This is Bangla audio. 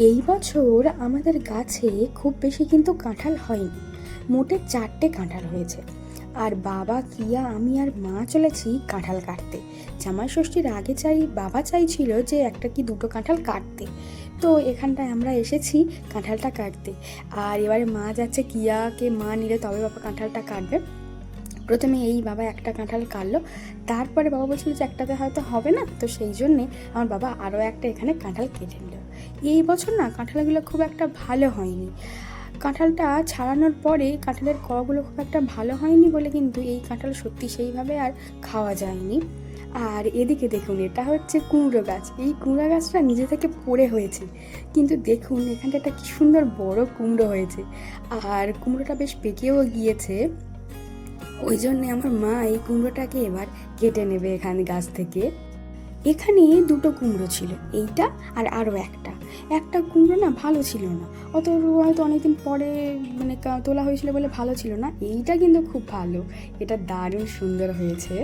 এই বছর আমাদের গাছে খুব বেশি কিন্তু কাঁঠাল হয়নি, মোটে 4টে কাঁঠাল হয়েছে। আর বাবা, কিয়া, আমি আর মা চলেছি কাঁঠাল কাটতে। জামাই ষষ্ঠীর আগে বাবা চাইছিল যে একটা কি দুটো কাঁঠাল কাটতে, তো এখানটায় আমরা এসেছি কাঁঠালটা কাটতে। আর এবারে মা যাচ্ছে, কিয়াকে মা নিলে তবে বাবা কাঁঠালটা কাটবে। প্রথমে এই বাবা একটা কাঁঠাল কাটলো, তারপরে বাবা বলছিল যে একটাতে হয়তো হবে না, তো সেই জন্যে আমার বাবা আরও একটা এখানে কাঁঠাল কেটে নিল। এই বছর না কাঁঠালগুলো খুব একটা ভালো হয়নি। কাঁঠালটা ছাড়ানোর পরে কাঁঠালের কড়গুলো খুব একটা ভালো হয়নি বলে কিন্তু এই কাঁঠাল সত্যি সেইভাবে আর খাওয়া যায়নি। আর এদিকে দেখুন, এটা হচ্ছে কুমড়ো গাছ। এই কুমড়ো গাছটা নিজে থেকে পড়ে হয়েছে, কিন্তু দেখুন এখানটা একটা কি সুন্দর বড় কুমড়ো হয়েছে। আর কুমড়োটা বেশ পেকেও গিয়েছে, ওই জন্যে আমার মা এই কুমড়োটাকে এবার কেটে নেবে এখানে গাছ থেকে। এখানে দুটো কুমড়ো ছিল, এইটা আর আরও একটা। একটা কুমড়ো না ভালো ছিল না, অত হয়তো অনেকদিন পরে মানে তোলা হয়েছিল বলে ভালো ছিল না। এইটা কিন্তু খুব ভালো, এটা দারুণ সুন্দর হয়েছে।